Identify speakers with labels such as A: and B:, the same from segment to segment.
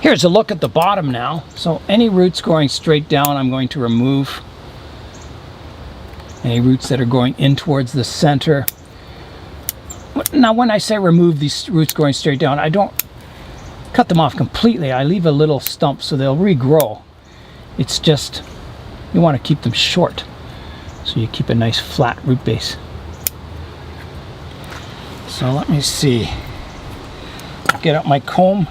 A: Here's a look at the bottom now. So any roots going straight down, I'm going to remove. Any roots that are going in towards the center. Now when I say remove these roots going straight down, I don't cut them off completely. I leave a little stump so they'll regrow. It's just, you want to keep them short so you keep a nice flat root base. So let me see. Get out my comb.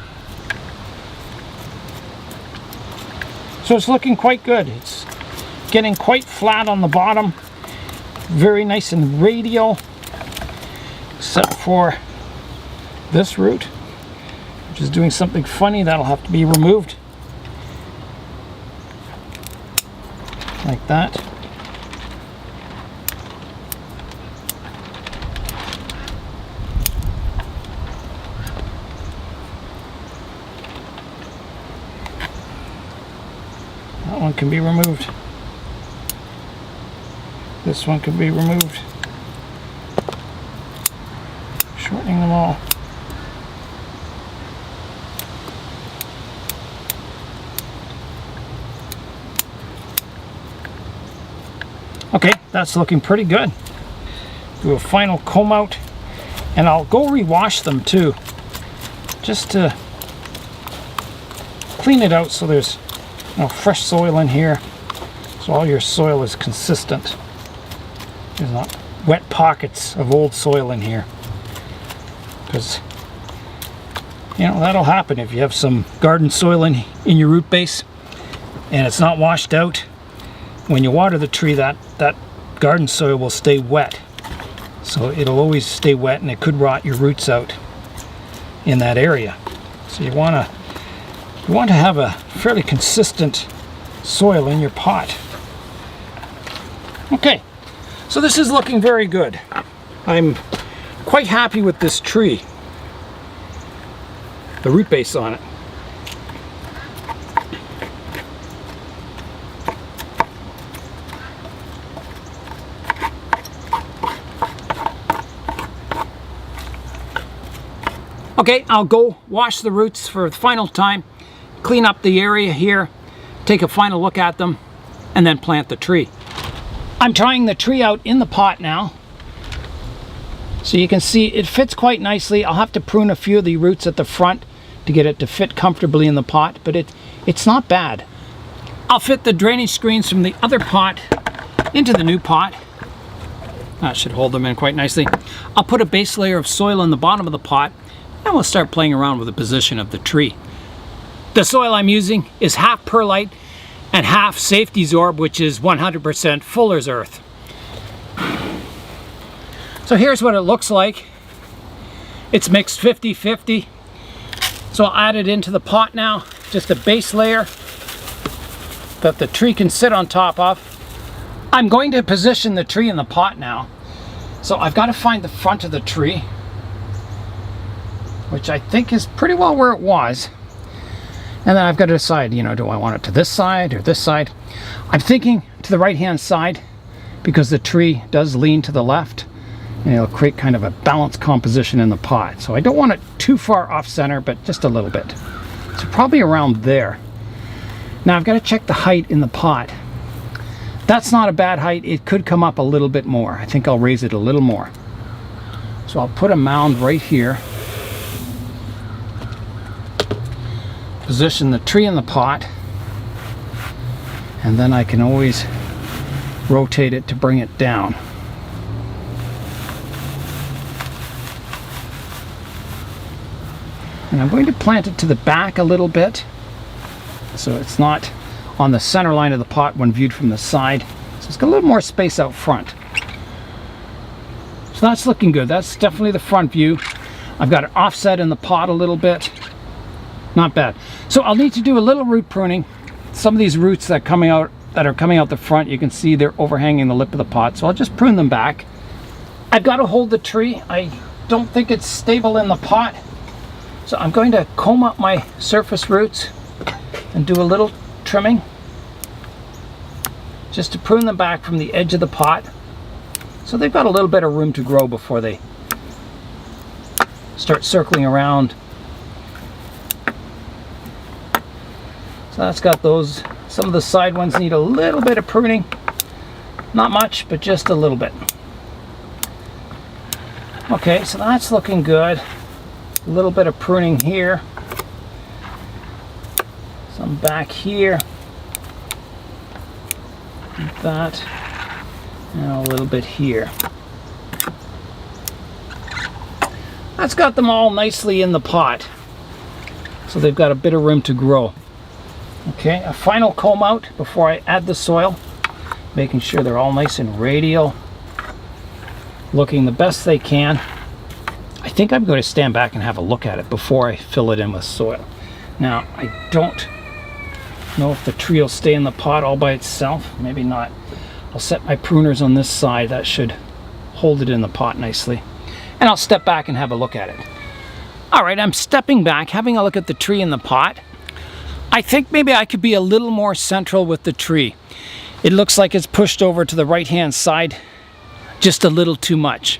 A: So it's looking quite good. It's getting quite flat on the bottom. Very nice and radial. Except for this root, which is doing something funny. That'll have to be removed. Like that. That one can be removed. This one can be removed. Shortening them all. Okay, that's looking pretty good. Do a final comb out, and I'll go rewash them too, just to clean it out so there's no fresh soil in here, so all your soil is consistent. There's not wet pockets of old soil in here, because you know that'll happen if you have some garden soil in your root base and it's not washed out. When you water the tree, that garden soil will stay wet, so it'll always stay wet and it could rot your roots out in that area. So you want to have a fairly consistent soil in your pot. Okay, so this is looking very good. I'm quite happy with this tree, the root base on it. Okay, I'll go wash the roots for the final time, clean up the area here, take a final look at them, and then plant the tree. I'm trying the tree out in the pot now. So you can see it fits quite nicely. I'll have to prune a few of the roots at the front to get it to fit comfortably in the pot, but it's not bad. I'll fit the drainage screens from the other pot into the new pot. That should hold them in quite nicely. I'll put a base layer of soil in the bottom of the pot, and we'll start playing around with the position of the tree. The soil I'm using is half perlite and half safety zorb, which is 100% Fuller's earth. So here's what it looks like. It's mixed 50-50. So I'll add it into the pot now, just a base layer that the tree can sit on top of. I'm going to position the tree in the pot now. So I've got to find the front of the tree, which I think is pretty well where it was. And then I've got to decide, you know, do I want it to this side or this side? I'm thinking to the right hand side because the tree does lean to the left and it'll create kind of a balanced composition in the pot. So I don't want it too far off center, but just a little bit. So probably around there. Now I've got to check the height in the pot. That's not a bad height. It could come up a little bit more. I think I'll raise it a little more. So I'll put a mound right here. Position the tree in the pot, and then I can always rotate it to bring it down. And I'm going to plant it to the back a little bit so it's not on the center line of the pot when viewed from the side. So it's got a little more space out front. So that's looking good. That's definitely the front view. I've got it offset in the pot a little bit. Not bad. So I'll need to do a little root pruning. Some of these roots that are coming out the front, you can see they're overhanging the lip of the pot. So I'll just prune them back. I've got to hold the tree. I don't think it's stable in the pot. So I'm going to comb up my surface roots and do a little trimming just to prune them back from the edge of the pot. So they've got a little bit of room to grow before they start circling around So that's got those. Some of the side ones need a little bit of pruning. Not much, but just a little bit. Okay, so that's looking good. A little bit of pruning here. Some back here. Like that. And a little bit here. That's got them all nicely in the pot. So they've got a bit of room to grow. Okay, a final comb out before I add the soil. Making sure they're all nice and radial. Looking the best they can. I think I'm going to stand back and have a look at it before I fill it in with soil. Now, I don't know if the tree will stay in the pot all by itself. Maybe not. I'll set my pruners on this side. That should hold it in the pot nicely. And I'll step back and have a look at it. Alright, I'm stepping back, having a look at the tree in the pot. I think maybe I could be a little more central with the tree. It looks like it's pushed over to the right-hand side just a little too much.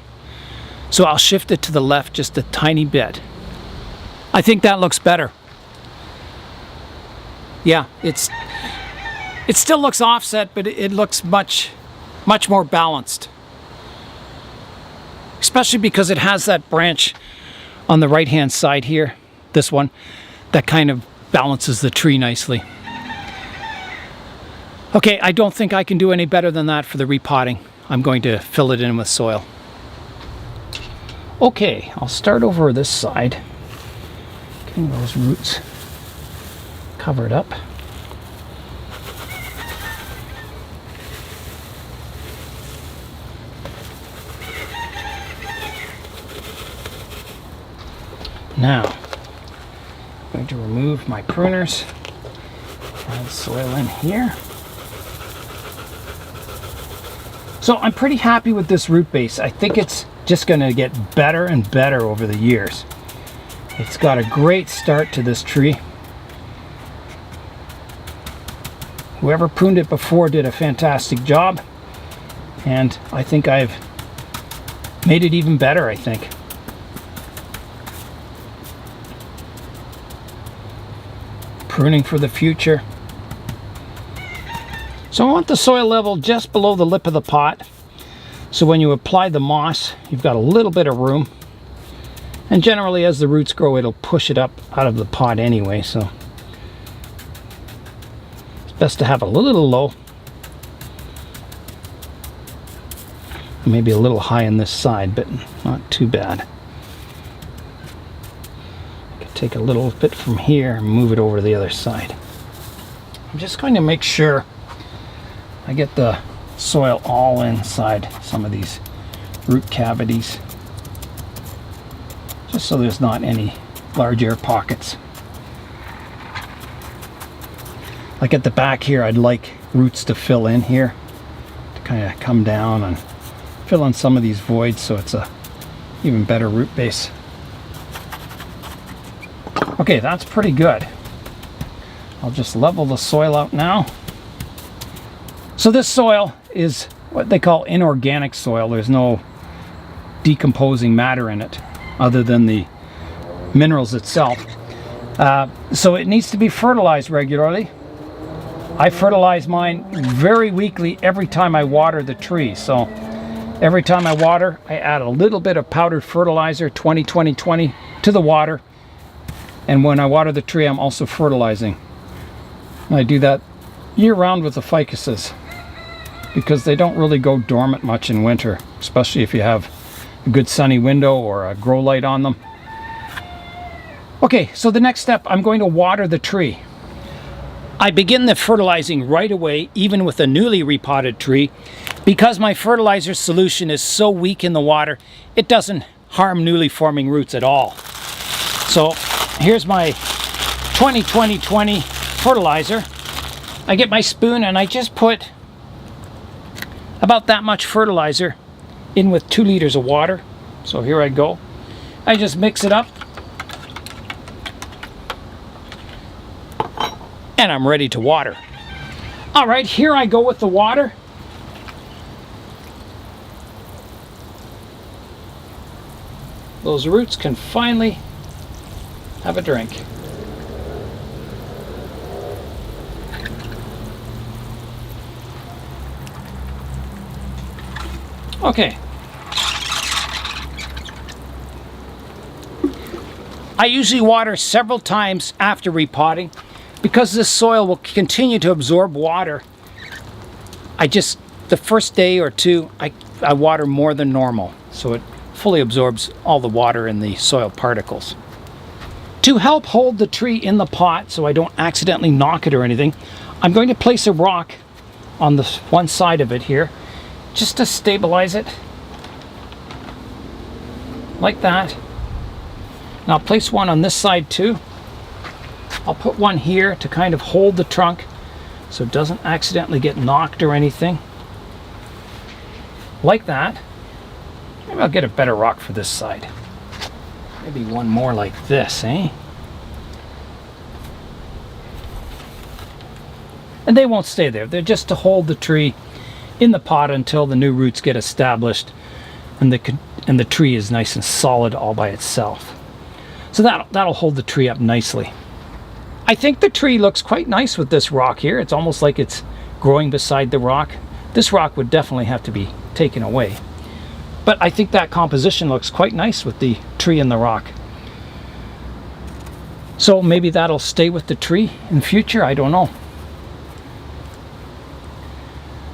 A: So I'll shift it to the left just a tiny bit. I think that looks better. Yeah, it still looks offset, but it looks much more balanced. Especially because it has that branch on the right-hand side here, this one, that kind of balances the tree nicely. Okay, I don't think I can do any better than that for the repotting. I'm going to fill it in with soil. Okay, I'll start over this side. Getting those roots covered up. Now, I'm going to remove my pruners, add soil in here. So I'm pretty happy with this root base. I think it's just going to get better and better over the years. It's got a great start to this tree. Whoever pruned it before did a fantastic job, and I think I've made it even better, I think. Pruning for the future. So I want the soil level just below the lip of the pot. So when you apply the moss, you've got a little bit of room. And generally as the roots grow, it'll push it up out of the pot anyway, so it's best to have a little low. Maybe a little high on this side, but not too bad. I could take a little bit from here and move it over to the other side. I'm just going to make sure I get the soil all inside some of these root cavities, just so there's not any large air pockets. Like at the back here, I'd like roots to fill in here, to kind of come down and fill in some of these voids so it's a even better root base. Okay, that's pretty good. I'll just level the soil out now. So this soil is what they call inorganic soil. There's no decomposing matter in it other than the minerals itself. So it needs to be fertilized regularly. I fertilize mine very weekly every time I water the tree. So every time I water, I add a little bit of powdered fertilizer, 20-20-20, to the water. And when I water the tree, I'm also fertilizing. And I do that year-round with the ficuses, because they don't really go dormant much in winter, especially if you have a good sunny window or a grow light on them. Okay, so the next step, I'm going to water the tree. I begin the fertilizing right away, even with a newly repotted tree, because my fertilizer solution is so weak in the water, it doesn't harm newly forming roots at all. So here's my 20-20-20 fertilizer. I get my spoon and I just put about that much fertilizer in with 2 liters of water. So here I go. I just mix it up and I'm ready to water. All right, here I go with the water. Those roots can finally have a drink. Okay. I usually water several times after repotting because this soil will continue to absorb water. The first day or two, I water more than normal, so it fully absorbs all the water in the soil particles. To help hold the tree in the pot so I don't accidentally knock it or anything, I'm going to place a rock on the one side of it here, just to stabilize it, like that. And I'll place one on this side too. I'll put one here to kind of hold the trunk so it doesn't accidentally get knocked or anything. Like that. Maybe I'll get a better rock for this side. Maybe one more like this, eh? And they won't stay there. They're just to hold the tree in the pot until the new roots get established and the tree is nice and solid all by itself. So that'll hold the tree up nicely. I think the tree looks quite nice with this rock here. It's almost like it's growing beside the rock. This rock would definitely have to be taken away. But I think that composition looks quite nice with the tree and the rock. So maybe that'll stay with the tree in future, I don't know.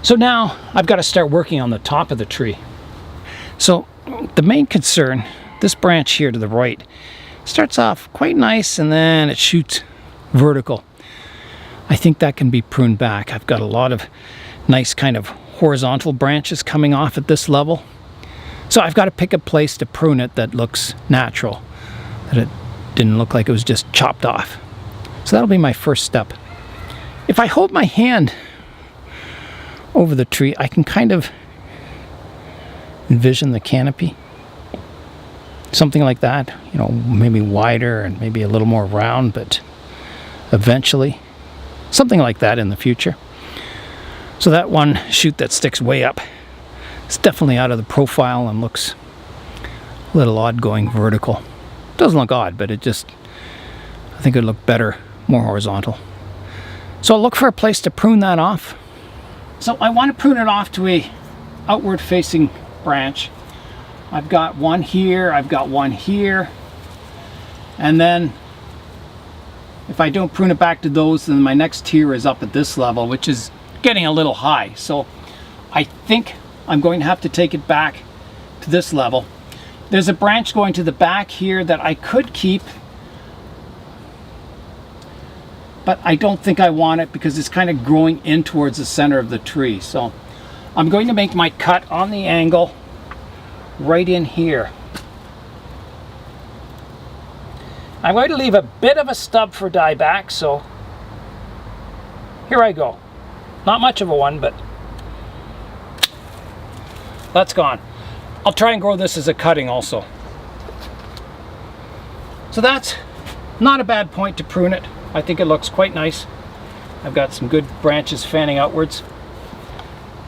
A: So now I've got to start working on the top of the tree. So the main concern, this branch here to the right, starts off quite nice and then it shoots vertical. I think that can be pruned back. I've got a lot of nice kind of horizontal branches coming off at this level. So I've got to pick a place to prune it that looks natural, that it didn't look like it was just chopped off. So that'll be my first step. If I hold my hand over the tree, I can kind of envision the canopy. Something like that, you know, maybe wider and maybe a little more round, but eventually something like that in the future. So that one shoot that sticks way up, it's definitely out of the profile and looks a little odd going vertical. Doesn't look odd, but it just, I think it would look better more horizontal. So I'll look for a place to prune that off. So I want to prune it off to a outward facing branch. I've got one here, I've got one here, and then if I don't prune it back to those, then my next tier is up at this level, which is getting a little high. So I think I'm going to have to take it back to this level. There's a branch going to the back here that I could keep, but I don't think I want it because it's kind of growing in towards the center of the tree. So I'm going to make my cut on the angle right in here. I'm going to leave a bit of a stub for dieback, so here I go. Not much of a one, but that's gone. I'll try and grow this as a cutting also. So that's not a bad point to prune it. I think it looks quite nice. I've got some good branches fanning outwards.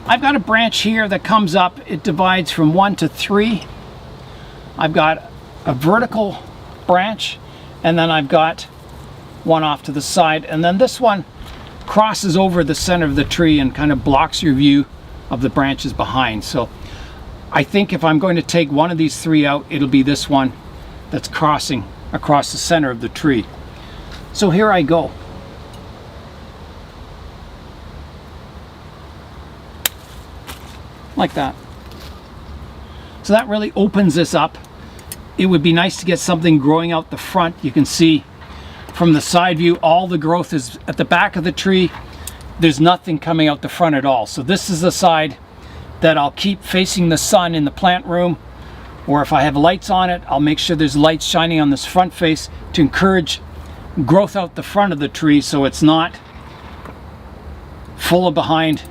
A: I've got a branch here that comes up. It divides from 1 to 3. I've got a vertical branch, and then I've got one off to the side, and then this one crosses over the center of the tree and kind of blocks your view of the branches behind. So I think if I'm going to take one of these 3 out, it'll be this one that's crossing across the center of the tree. So here I go. Like that. So that really opens this up. It would be nice to get something growing out the front. You can see from the side view, all the growth is at the back of the tree. There's nothing coming out the front at all. So this is the side that I'll keep facing the sun in the plant room, or if I have lights on it, I'll make sure there's lights shining on this front face to encourage growth out the front of the tree so it's not full of behind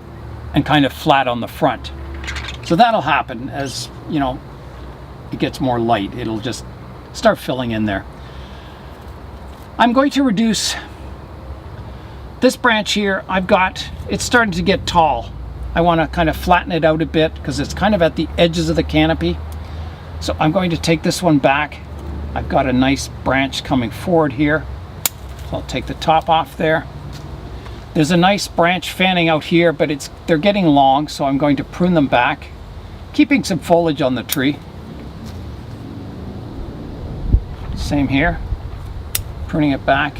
A: and kind of flat on the front. So that'll happen as, you know, it gets more light. It'll just start filling in there. I'm going to reduce this branch here. It's starting to get tall. I want to kind of flatten it out a bit because it's kind of at the edges of the canopy. So I'm going to take this one back. I've got a nice branch coming forward here. So I'll take the top off there. There's a nice branch fanning out here, but they're getting long, so I'm going to prune them back keeping some foliage on the tree. Same here, pruning it back.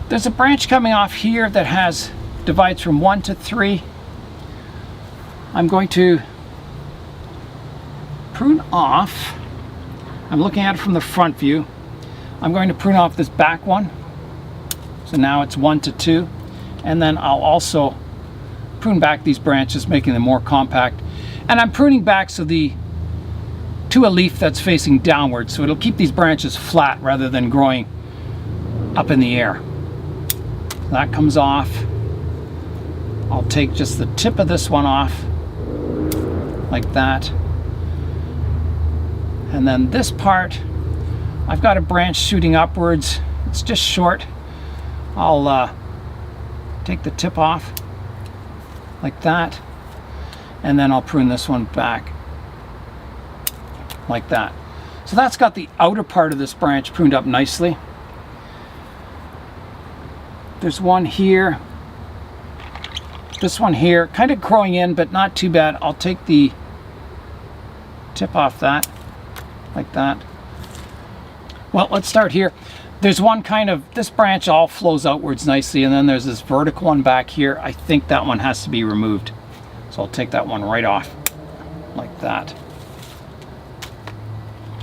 A: There's a branch coming off here that divides from 1 to 3. I'm going to prune off. I'm looking at it from the front view. I'm going to prune off this back one. So now it's 1 to 2. And then I'll also prune back these branches, making them more compact. And I'm pruning back to a leaf that's facing downward, so it'll keep these branches flat rather than growing up in the air. That comes off. I'll take just the tip of this one off, like that. And then this part, I've got a branch shooting upwards. It's just short. I'll take the tip off, like that. And then I'll prune this one back, like that. So that's got the outer part of this branch pruned up nicely. There's one here, this one here, kind of growing in, but not too bad. I'll take the tip off that, like that. Well, let's start here. There's one this branch all flows outwards nicely, and then there's this vertical one back here. I think that one has to be removed. So I'll take that one right off, like that.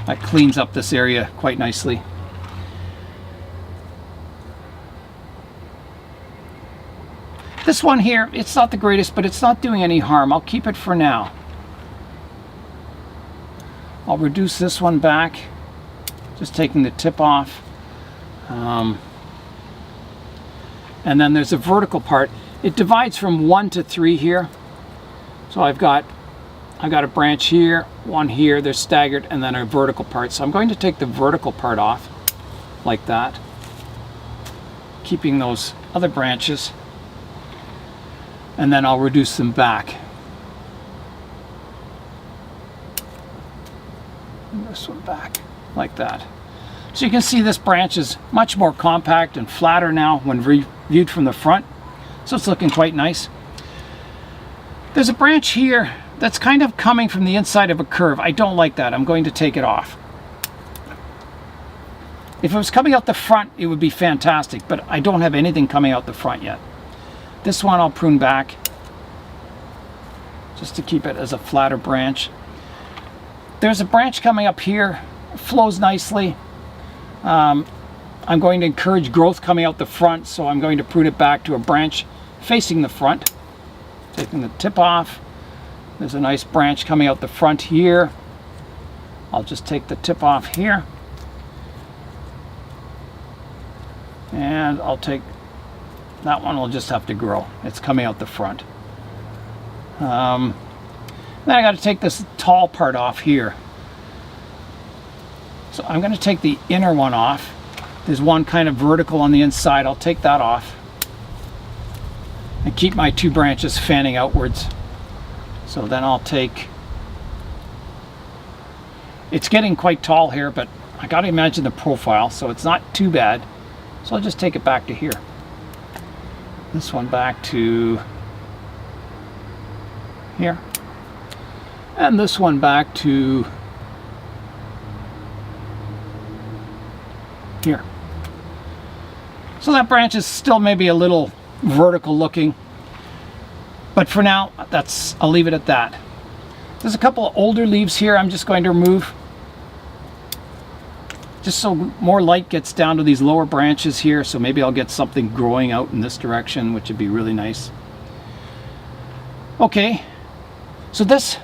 A: That cleans up this area quite nicely. This one here, it's not the greatest, but it's not doing any harm. I'll keep it for now. I'll reduce this one back, just taking the tip off. And then there's a vertical part. It divides from 1 to 3 here. So I've got a branch here, one here, they're staggered, and then a vertical part. So I'm going to take the vertical part off, like that, keeping those other branches. And then I'll reduce them back. And this one back, like that. So you can see this branch is much more compact and flatter now when viewed from the front. So it's looking quite nice. There's a branch here that's kind of coming from the inside of a curve. I don't like that. I'm going to take it off. If it was coming out the front, it would be fantastic, but I don't have anything coming out the front yet. This one I'll prune back, just to keep it as a flatter branch. There's a branch coming up here, it flows nicely. I'm going to encourage growth coming out the front, so I'm going to prune it back to a branch facing the front. Taking the tip off. There's a nice branch coming out the front here. I'll just take the tip off here. And I'll take that one, will just have to grow. It's coming out the front. Then I got to take this tall part off here. So I'm going to take the inner one off. There's one kind of vertical on the inside. I'll take that off and keep my 2 branches fanning outwards. So then I'll take, it's getting quite tall here, but I got to imagine the profile, so it's not too bad. So I'll just take it back to here. This one back to here. And this one back to here. So that branch is still maybe a little vertical looking, but for now I'll leave it at that. There's a couple of older leaves here I'm just going to remove, just so more light gets down to these lower branches here. So maybe I'll get something growing out in this direction, which would be really nice. Okay, so this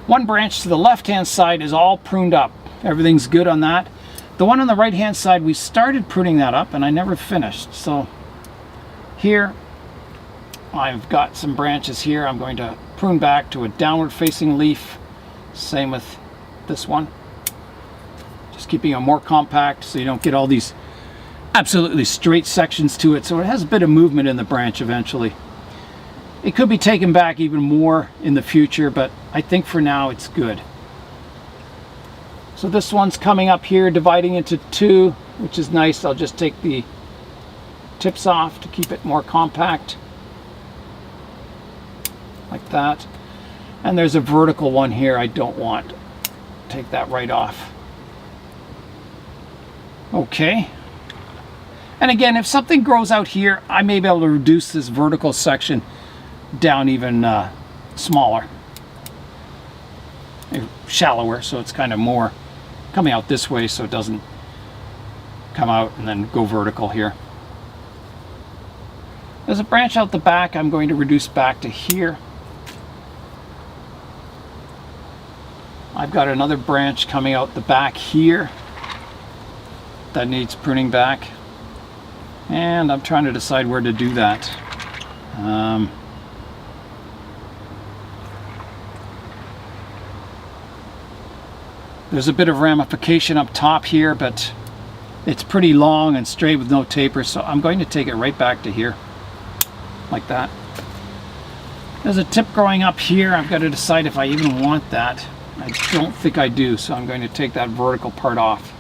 A: one branch to the left hand side is all pruned up. Everything's good on that. The one on the right hand side, we started pruning that up and I never finished. So here I've got some branches here. I'm going to prune back to a downward facing leaf. Same with this one. Just keeping it more compact so you don't get all these absolutely straight sections to it. So it has a bit of movement in the branch eventually. It could be taken back even more in the future, but I think for now it's good. So this one's coming up here, dividing into 2, which is nice. I'll just take the tips off to keep it more compact. that. And there's a vertical one here I don't want. Take that right off. Okay. And again, if something grows out here, I may be able to reduce this vertical section down even smaller. Shallower, so it's kind of more coming out this way so it doesn't come out and then go vertical here. There's a branch out the back I'm going to reduce back to here. I've got another branch coming out the back here that needs pruning back, and I'm trying to decide where to do that. There's a bit of ramification up top here, but it's pretty long and straight with no taper, so I'm going to take it right back to here, like that. There's a tip growing up here. I've got to decide if I even want that. I don't think I do, so I'm going to take that vertical part off.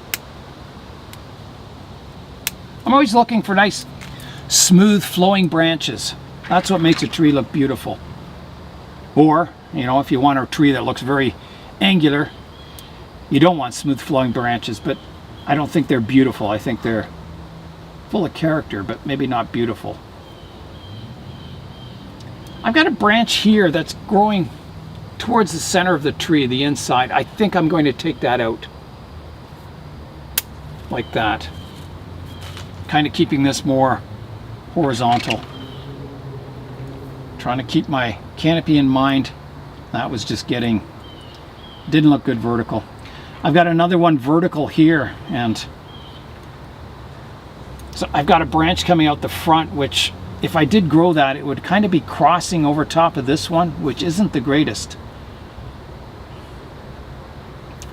A: I'm always looking for nice, smooth, flowing branches. That's what makes a tree look beautiful. Or, you know, if you want a tree that looks very angular, you don't want smooth flowing branches, but I don't think they're beautiful. I think they're full of character, but maybe not beautiful. I've got a branch here that's growing towards the center of the tree, the inside. I think I'm going to take that out. Like that. Kind of keeping this more horizontal. Trying to keep my canopy in mind. That was just didn't look good vertical. I've got another one vertical here, and so I've got a branch coming out the front, which if I did grow that, it would kind of be crossing over top of this one, which isn't the greatest.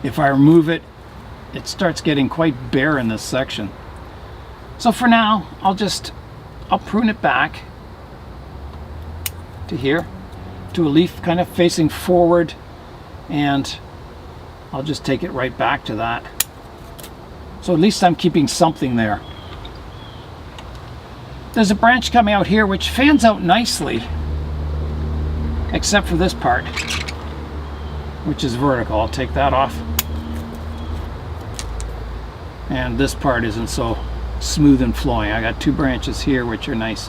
A: If I remove it, it starts getting quite bare in this section. So for now, I'll prune it back to here, to a leaf kind of facing forward, and I'll just take it right back to that. So at least I'm keeping something there. There's a branch coming out here which fans out nicely, except for this part, which is vertical. I'll take that off. And this part isn't so smooth and flowing. I got two branches here which are nice,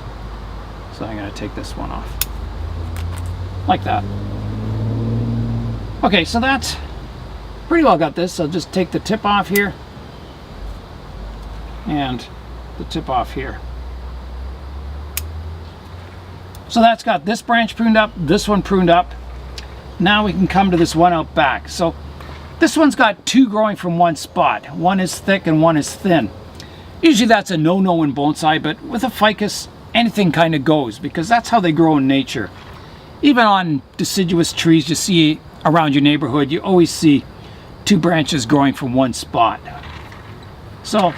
A: so I'm going to take this one off. Like that. Okay, so that's pretty well got this. I'll just take the tip off here and the tip off here. So that's got this branch pruned up, this one pruned up. Now we can come to this one out back. So this one's got two growing from one spot. One is thick and one is thin. Usually that's a no-no in bonsai, but with a ficus, anything kind of goes, because that's how they grow in nature. Even on deciduous trees you see around your neighborhood, you always see two branches growing from one spot. So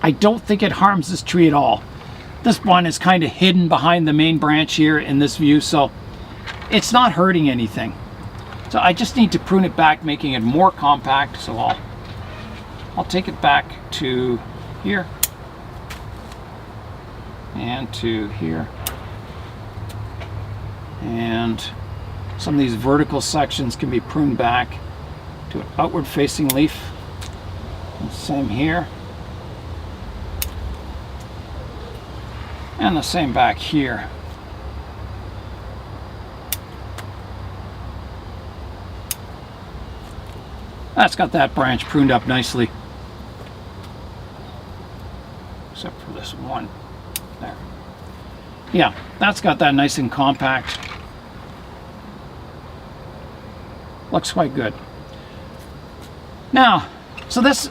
A: I don't think it harms this tree at all. This one is kind of hidden behind the main branch here in this view, so it's not hurting anything. So I just need to prune it back, making it more compact. So I'll take it back to here and to here, and some of these vertical sections can be pruned back to an outward facing leaf. And same here, and the same back here. That's got that branch pruned up nicely, except for this one there. Yeah, that's got that nice and compact. Looks quite good. Now, so this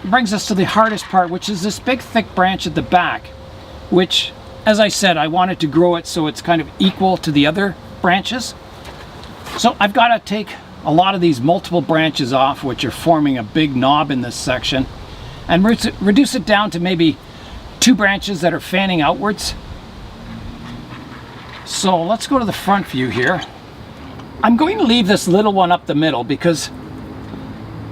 A: brings us to the hardest part, which is this big thick branch at the back, which, as I said, I wanted to grow it so it's kind of equal to the other branches. So I've got to take a lot of these multiple branches off, which are forming a big knob in this section, and reduce it down to maybe two branches that are fanning outwards. So let's go to the front view here. I'm going to leave this little one up the middle because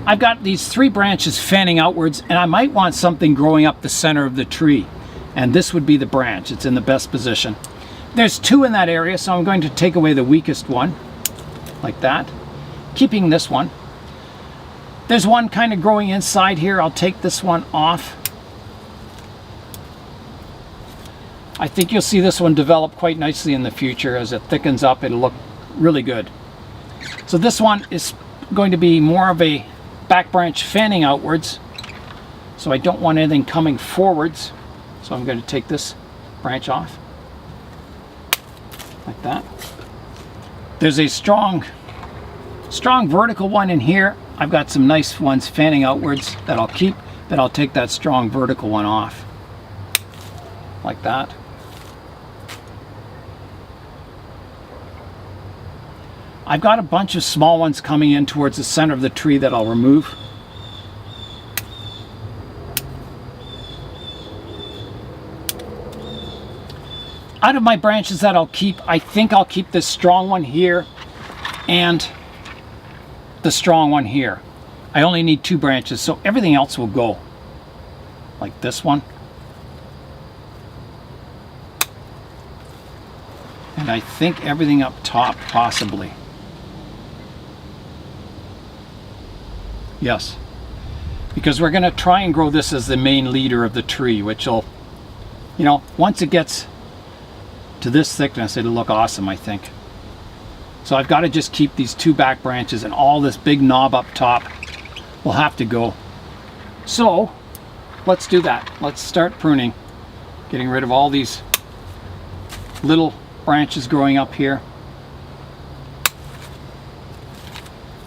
A: I've got these three branches fanning outwards, and I might want something growing up the center of the tree, and this would be the branch. It's in the best position. There's 2 in that area, so I'm going to take away the weakest one, like that, keeping this one. There's one kind of growing inside here. I'll take this one off. I think you'll see this one develop quite nicely in the future. As it thickens up, it'll look really good. So this one is going to be more of a back branch fanning outwards. So I don't want anything coming forwards. So I'm going to take this branch off. Like that. There's a strong vertical one in here. I've got some nice ones fanning outwards that I'll keep, but I'll take that strong vertical one off. Like that. I've got a bunch of small ones coming in towards the center of the tree that I'll remove. Out of my branches that I'll keep, I think I'll keep this strong one here and the strong one here. I only need 2 branches, so everything else will go. Like this one. And I think everything up top, possibly. Yes. Because we're going to try and grow this as the main leader of the tree, which will, you know, once it gets to this thickness, it'll look awesome, I think. So I've got to just keep these 2 back branches, and all this big knob up top will have to go. So let's do that. Let's start pruning, getting rid of all these little branches growing up here.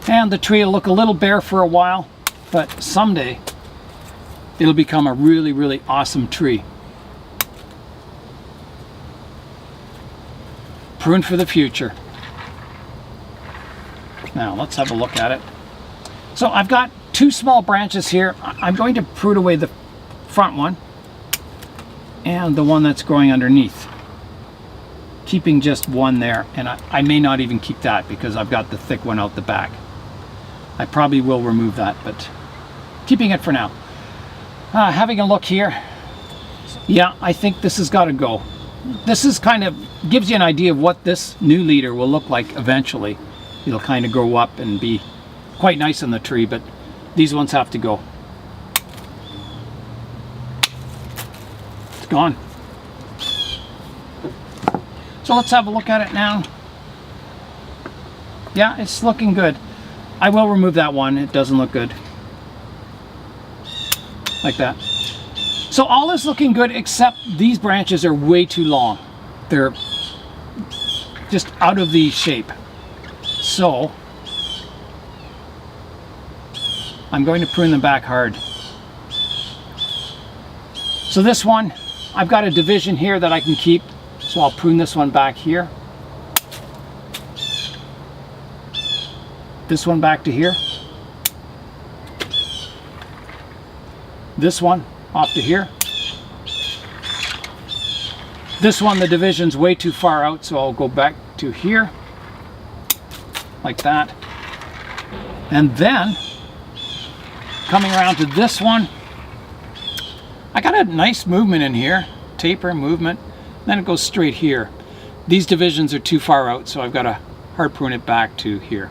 A: And the tree will look a little bare for a while, but someday it'll become a really, really awesome tree. Prune for the future. Now let's have a look at it. So I've got 2 small branches here. I'm going to prune away the front one and the one that's growing underneath, keeping just one there, and I may not even keep that because I've got the thick one out the back. I probably will remove that, but keeping it for now. Having a look here, yeah, I think this has got to go. This is kind of gives you an idea of what this new leader will look like eventually. It'll kind of grow up and be quite nice on the tree, but these ones have to go. It's gone. So let's have a look at it now. Yeah, it's looking good. I will remove that one. It doesn't look good. Like that. So all is looking good, except these branches are way too long. They're just out of the shape. So I'm going to prune them back hard. So this one, I've got a division here that I can keep. So I'll prune this one back here. This one back to here. This one off to here. This one, the division's way too far out, so I'll go back to here. Like that. And then, coming around to this one, I got a nice movement in here. Taper, movement. Then it goes straight here. These divisions are too far out, so I've got to hard prune it back to here.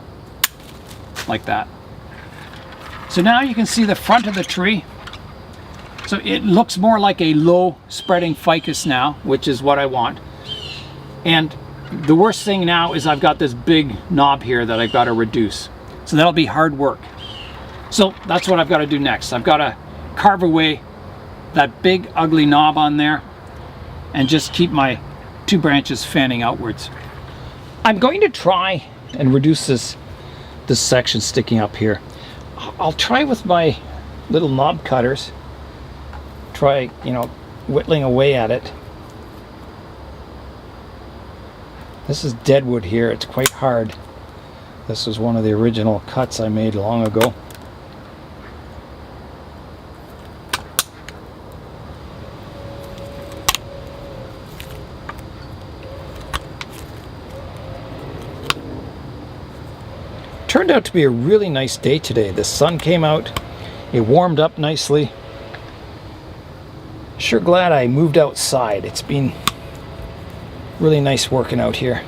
A: Like that. So now you can see the front of the tree. So it looks more like a low spreading ficus now, which is what I want. And the worst thing now is I've got this big knob here that I've got to reduce. So that'll be hard work. So that's what I've got to do next. I've got to carve away that big ugly knob on there and just keep my 2 branches fanning outwards. I'm going to try and reduce this section sticking up here. I'll try with my little knob cutters. Try, you know, whittling away at it. This is dead wood here. It's quite hard. This was one of the original cuts I made long ago. Turned out to be a really nice day today. The sun came out, it warmed up nicely. Sure glad I moved outside. It's been really nice working out here.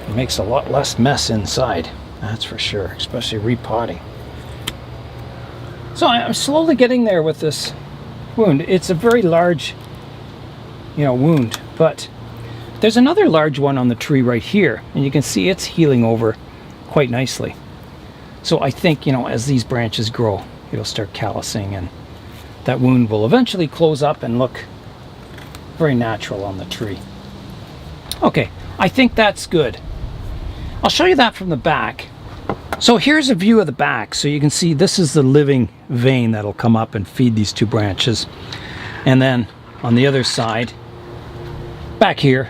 A: It makes a lot less mess inside, that's for sure, especially repotting. So I'm slowly getting there with this wound. It's a very large, wound, but there's another large one on the tree right here, and you can see it's healing over quite nicely. So I think, as these branches grow, it'll start callousing, and that wound will eventually close up and look very natural on the tree. Okay, I think that's good. I'll show you that from the back. So here's a view of the back. So you can see this is the living vein that'll come up and feed these two branches. And then on the other side, back here,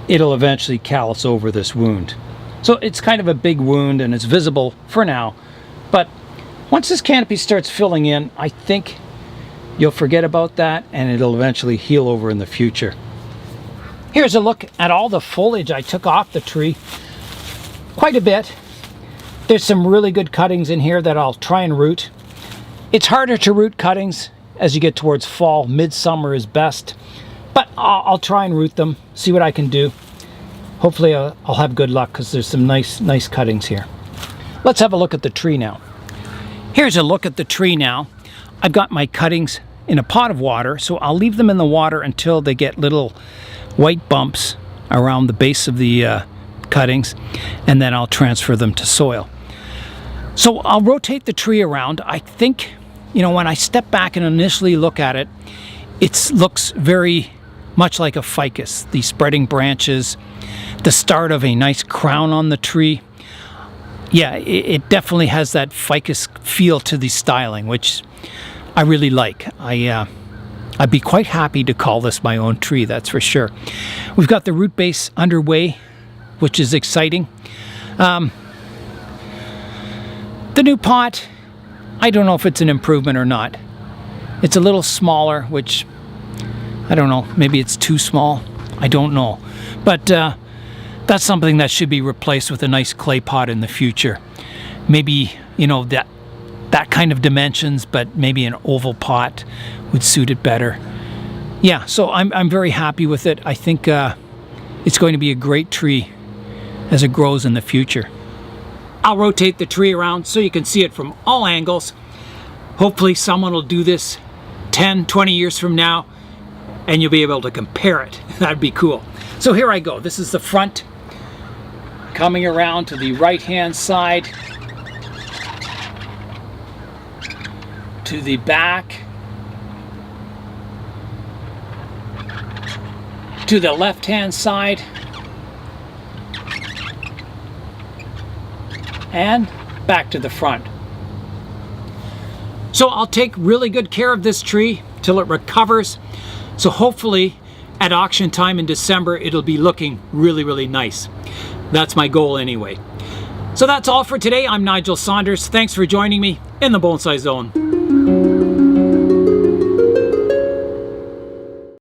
A: it'll eventually callus over this wound. So it's kind of a big wound and it's visible for now. But once this canopy starts filling in, I think you'll forget about that and it'll eventually heal over in the future. Here's a look at all the foliage I took off the tree. Quite a bit. There's some really good cuttings in here that I'll try and root. It's harder to root cuttings as you get towards fall. Midsummer is best, but I'll try and root them, see what I can do. Hopefully I'll have good luck because there's some nice cuttings here. Let's have a look at the tree now. Here's a look at the tree now. I've got my cuttings in a pot of water, so I'll leave them in the water until they get little white bumps around the base of the cuttings, and then I'll transfer them to soil. So I'll rotate the tree around. I think, when I step back and initially look at it, it looks very much like a ficus. The spreading branches, the start of a nice crown on the tree. Yeah, it definitely has that ficus feel to the styling, which I really like. I'd be quite happy to call this my own tree, that's for sure. We've got the root base underway, which is exciting. The new pot, I don't know if it's an improvement or not. It's a little smaller, which, I don't know, maybe it's too small. I don't know. But that's something that should be replaced with a nice clay pot in the future. Maybe, that kind of dimensions, but maybe an oval pot would suit it better. Yeah, so I'm very happy with it. I think it's going to be a great tree as it grows in the future. I'll rotate the tree around so you can see it from all angles. Hopefully someone will do this 10, 20 years from now and you'll be able to compare it. That'd be cool. So here I go. This is the front, coming around to the right-hand side, to the back, to the left-hand side, and back to the front. So I'll take really good care of this tree till it recovers. So hopefully at auction time in December, it'll be looking really, really nice. That's my goal anyway. So that's all for today. I'm Nigel Saunders. Thanks for joining me in the Bonsai Zone.